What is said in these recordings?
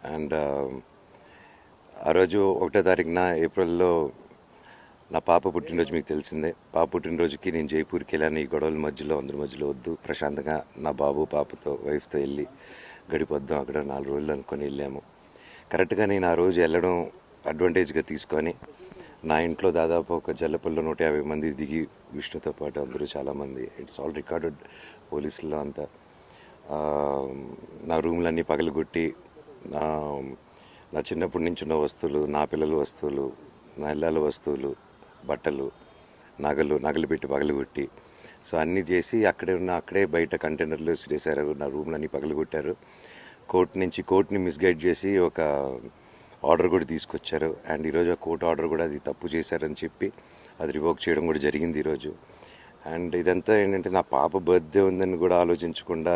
And ఆ రోజు 1వ తారీఖున ఏప్రిల్లో నా పాప పుట్టినరోజు మీకు తెలిసిందే. పాప పుట్టినరోజుకి నేను జైపూర్కి వెళ్ళాను. ఈ గొడవల మధ్యలో అందరి మధ్యలో వద్దు, ప్రశాంతంగా నా బాబు పాపతో వైఫ్తో వెళ్ళి గడిపొద్దాం అక్కడ 4 రోజులు అనుకొని వెళ్ళాము. కరెక్ట్గా నేను ఆ రోజు వెళ్ళడం అడ్వాంటేజ్గా తీసుకొని నా ఇంట్లో దాదాపు ఒక జల్లపల్లిలో 150 మంది దిగి విష్ణుతో పాటు అందరూ చాలామంది, ఇట్స్ ఆల్ రికార్డెడ్ పోలీసుల్లో అంతా, నా రూమ్లన్నీ పగలగొట్టి నా చిన్నప్పటి నుంచి ఉన్న వస్తువులు, నా పిల్లల వస్తువులు, నా ఇళ్ళ వస్తువులు, బట్టలు, నగలు పెట్టి పగలగొట్టి, సో అన్నీ చేసి అక్కడే బయట కంటైనర్లు వేసారు. నా రూమ్లన్నీ పగలగొట్టారు. కోర్టుని మిస్గైడ్ చేసి ఒక ఆర్డర్ కూడా తీసుకొచ్చారు. అండ్ ఈరోజు ఆ కోర్టు ఆర్డర్ కూడా అది తప్పు చేశారని చెప్పి అది రివోక్ చేయడం కూడా జరిగింది ఈరోజు. అండ్ ఇదంతా ఏంటంటే నా పాప బర్త్డే ఉందని కూడా ఆలోచించకుండా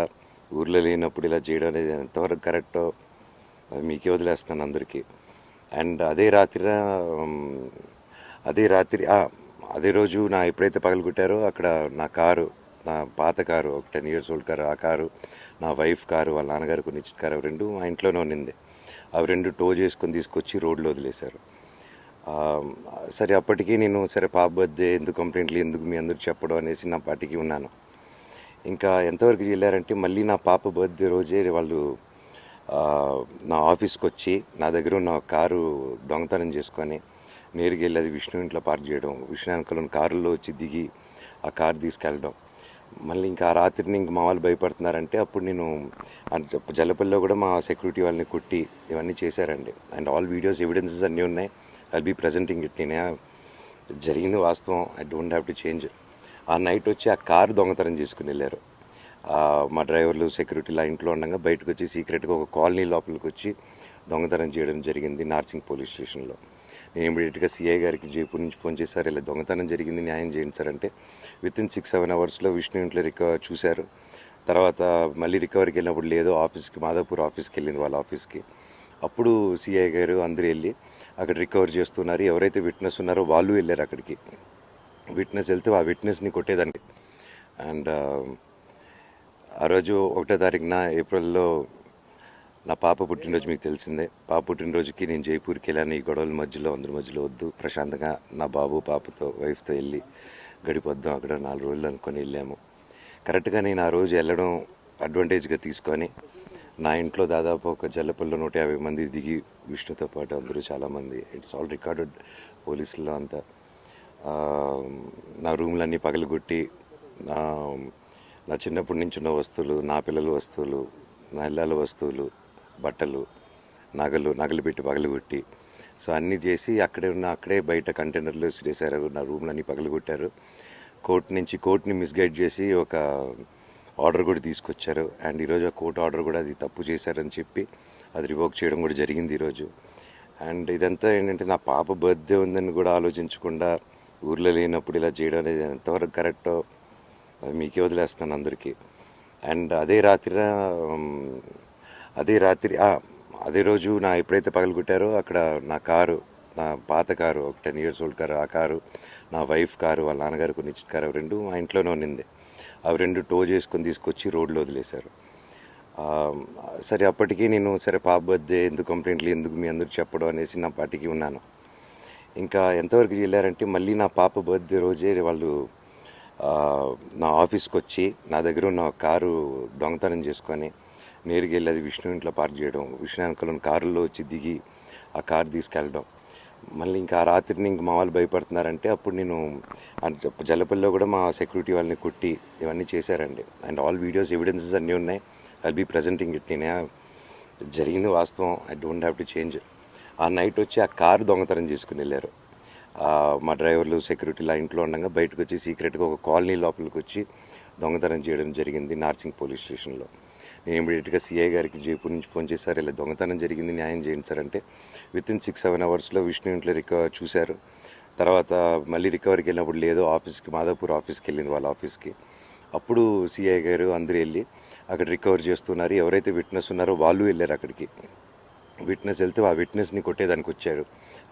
ఊర్లో లేనప్పుడు ఇలా చేయడం అనేది ఎంతవరకు కరెక్టో అది మీకే వదిలేస్తున్నాను అందరికీ. అండ్ అదే రోజు ఎప్పుడైతే పగలగొట్టారో అక్కడ నా పాత కారు, ఒక 10 years old కారు, ఆ కారు, నా వైఫ్ కారు, వాళ్ళ నాన్నగారు కొన్ని ఇచ్చిన కారు, అవి 2 మా ఇంట్లోనే ఉన్నింది. అవి 2 టో చేసుకొని తీసుకొచ్చి రోడ్లో వదిలేశారు. సరే అప్పటికి నేను పాప బర్త్డే ఎందుకు కంప్లైంట్లు ఎందుకు మీ అందరికి చెప్పడం అనేసి నా పార్టీకి ఉన్నాను. ఇంకా ఎంతవరకు వెళ్ళారంటే మళ్ళీ నా పాప బర్త్డే రోజే వాళ్ళు నా ఆఫీస్కి వచ్చి నా దగ్గర ఉన్న కారు దొంగతనం చేసుకొని నేరుగా వెళ్ళి అది విష్ణు ఇంట్లో పార్క్ చేయడం, విష్ణు వెనకాల కారులో వచ్చి దిగి ఆ కారు తీసుకెళ్ళడం. మళ్ళీ ఇంకా ఆ రాత్రిని ఇంక మా వాళ్ళు భయపడుతున్నారంటే అప్పుడు నేను జల్లపల్లిలో కూడా మా సెక్యూరిటీ వాళ్ళని కొట్టి ఇవన్నీ చేశారండి. అండ్ ఆల్ వీడియోస్ ఎవిడెన్సెస్ అన్నీ ఉన్నాయి. I'll be presenting it. నేనే జరిగింది వాస్తవం. I don't have to change. ఆ నైట్ వచ్చి ఆ కారు దొంగతనం చేసుకుని వెళ్ళారు. మా డ్రైవర్లు సెక్యూరిటీలా ఇంట్లో ఉండగా బయటకు వచ్చి సీక్రెట్గా ఒక కాలనీ లోపలికి వచ్చి దొంగతనం చేయడం జరిగింది నార్సింగ్ పోలీస్ స్టేషన్లో. నేను ఇమీడియట్గా సిఐ గారికి జైపూర్ నుంచి ఫోన్ చేశారు, ఇలా దొంగతనం జరిగింది, న్యాయం చేయండి సార్ అంటే వితిన్ 6-7 అవర్స్లో విష్ణు ఇంట్లో చూశారు. తర్వాత మళ్ళీ రికవరీకి వెళ్ళినప్పుడు లేదు, మాదాపూర్ ఆఫీస్కి వెళ్ళింది, వాళ్ళ ఆఫీస్కి. అప్పుడు సిఐ గారు అందరూ వెళ్ళి అక్కడ రికవర్ చేస్తున్నారు. ఎవరైతే విట్నెస్ ఉన్నారో వాళ్ళు వెళ్ళారు అక్కడికి. విట్నెస్ వెళ్తే ఆ విట్నెస్ని కొట్టేదానికి. అండ్ ఆ రోజు 1వ తారీఖున ఏప్రిల్లో నా పాప పుట్టినరోజు మీకు తెలిసిందే. పాప పుట్టినరోజుకి నేను జైపూర్కి వెళ్ళాను. ఈ గొడవల మధ్యలో అందరి మధ్యలో వద్దు, ప్రశాంతంగా నా బాబు పాపతో వైఫ్తో వెళ్ళి గడిపొద్దాం అక్కడ 4 రోజులు అనుకొని వెళ్ళాము. కరెక్ట్గా నేను ఆ రోజు వెళ్ళడం అడ్వాంటేజ్గా తీసుకొని నా ఇంట్లో దాదాపు ఒక జల్లపల్లిలో 150 మంది దిగి విష్ణుతో పాటు అందరూ చాలామంది, ఇట్స్ ఆల్ రికార్డెడ్ పోలీసుల్లో అంతా, నా రూమ్లన్నీ పగలగొట్టి నా చిన్నప్పటి నుంచి ఉన్న వస్తువులు, నా పిల్లల వస్తువులు, నా ఇళ్ళ వస్తువులు, బట్టలు, నగలు పెట్టి పగలగొట్టి, సో అన్నీ చేసి అక్కడే బయట కంటైనర్లు వేసారు. నా రూమ్లన్నీ పగలగొట్టారు. కోర్టుని మిస్గైడ్ చేసి ఒక ఆర్డర్ కూడా తీసుకొచ్చారు. అండ్ ఈరోజు ఆ కోర్టు ఆర్డర్ కూడా అది తప్పు చేశారని చెప్పి అది రివోక్ చేయడం కూడా జరిగింది ఈరోజు. అండ్ ఇదంతా ఏంటంటే నా పాప బర్త్డే ఉందని కూడా ఆలోచించకుండా ఊర్లో లేనప్పుడు ఇలా చేయడం అనేది ఎంతవరకు కరెక్టో అది మీకే వదిలేస్తున్నాను అందరికీ. అండ్ అదే రోజు ఎప్పుడైతే పగలగొట్టారో అక్కడ నా పాత కారు, ఒక 10 years old కారు, ఆ కారు, నా వైఫ్ కారు, వాళ్ళ నాన్నగారు కొన్ని ఇచ్చిన కారు, అవి 2 మా ఇంట్లోనే ఉన్నింది. అవి 2 టో చేసుకొని తీసుకొచ్చి రోడ్లో వదిలేశారు. సరే అప్పటికి నేను పాప బర్త్డే ఎందుకు కంప్లైంట్లు ఎందుకు మీ అందరికి చెప్పడం అనేసి నా పార్టీకి ఉన్నాను. ఇంకా ఎంతవరకు వెళ్ళారంటే మళ్ళీ నా పాప బర్త్డే రోజే వాళ్ళు నా ఆఫీస్కి వచ్చి నా దగ్గర ఉన్న కారు దొంగతనం చేసుకొని నేరుగా వెళ్ళి అది విష్ణు ఇంట్లో పార్క్ చేయడం, విష్ణు వెనకాల కారులో వచ్చి దిగి ఆ కారు తీసుకెళ్ళడం. మళ్ళీ ఇంకా ఆ రాత్రిని ఇంక మా వాళ్ళు భయపడుతున్నారంటే అప్పుడు నేను జల్లపల్లిలో కూడా మా సెక్యూరిటీ వాళ్ళని కొట్టి ఇవన్నీ చేశారండి. అండ్ ఆల్ వీడియోస్ ఎవిడెన్సెస్ అన్నీ ఉన్నాయి. I'll be presenting it. నేనే జరిగింది వాస్తవం. I don't have to change. ఆ నైట్ వచ్చి ఆ కారు దొంగతనం చేసుకుని వెళ్ళారు. మా డ్రైవర్లు సెక్యూరిటీలా ఇంట్లో ఉండగా బయటకు వచ్చి సీక్రెట్గా ఒక కాలనీ లోపలికి వచ్చి దొంగతనం చేయడం జరిగింది నార్సింగ్ పోలీస్ స్టేషన్లో. నేను ఇమీడియట్గా సిఐ గారికి జైపూర్ నుంచి ఫోన్ చేశారు, ఇలా దొంగతనం జరిగింది, న్యాయం చేయండి సార్ అంటే వితిన్ 6-7 అవర్స్లో విష్ణు ఇంట్లో చూశారు. తర్వాత మళ్ళీ రికవరీకి వెళ్ళినప్పుడు లేదు, మాదాపూర్ ఆఫీస్కి వెళ్ళింది, వాళ్ళ ఆఫీస్కి. అప్పుడు సిఐ గారు అందరూ వెళ్ళి అక్కడ రికవర్ చేస్తున్నారు. ఎవరైతే విట్నెస్ ఉన్నారో వాళ్ళు వెళ్ళారు అక్కడికి. విట్నెస్ వెళ్తే ఆ విట్నెస్ని కొట్టేదానికి వచ్చారు.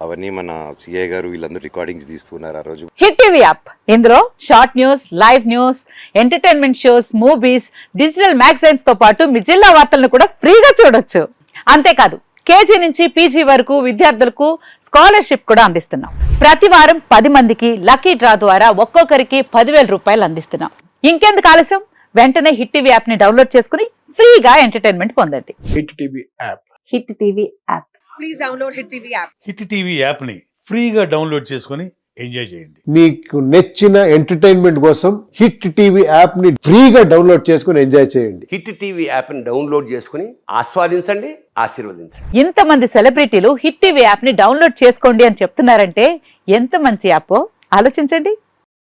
అవన్నీ మన సిఐ గారు వీళ్ళందరూ రికార్డింగ్స్ తీస్తున్నారు ఆ రోజు. హిట్ టీవీ యాప్, ఇందులో short news, live news, entertainment shows, movies, digital magazines తో పాటు మీ జిల్లా వార్తలను కూడా ఫ్రీగా చూడొచ్చు. అంతేకాదు కేజీ నుంచి పీజీ వరకు విద్యార్థులకు స్కాలర్షిప్ కూడా అందిస్తున్నాం. ప్రతి వారం 10 మందికి లక్కీ డ్రా ద్వారా ఒక్కొక్కరికి 10,000 రూపాయలు అందిస్తున్నాం. ఇంకెందుకు ఆలస్యం, వెంటనే హిట్ టీవీ యాప్ ని డౌన్లోడ్ చేసుకుని ఫ్రీగా ఎంటర్టైన్మెంట్ పొందండి. Hit TV app. Hit TV app. Please download Hit TV app. Hit TV యాప్ని ఫ్రీగా డౌన్లోడ్ చేసుకొని ఎంజాయ్ చేయండి. మీకు నచ్చిన ఎంటర్టైన్మెంట్ కోసం హిట్ టీవీ యాప్ ని ఫ్రీగా డౌన్లోడ్ చేసుకుని ఎంజాయ్ చేయండి. హిట్ టీవీ యాప్ని డౌన్లోడ్ చేసుకుని ఆస్వాదించండి, ఆశీర్వదించండి. ఇంతమంది సెలబ్రిటీలు హిట్ టీవీ యాప్ ని డౌన్లోడ్ చేసుకోండి అని చెప్తున్నారంటే ఎంత మంచి యాప్ ఆలోచించండి.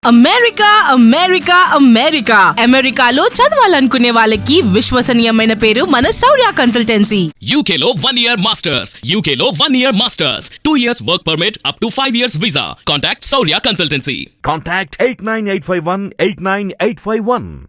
అమెరికా అమెరికా అమెరికా అమెరికాలో చదవాలనుకునే వాళ్ళకి విశ్వసనీయమైన పేరు మన శౌర్య consultancy. UK Law 1 Year Masters. UK Law 1 Year Masters. 2 years work permit up to 5 years visa. Contact Saurya Consultancy. Contact 89851 89851.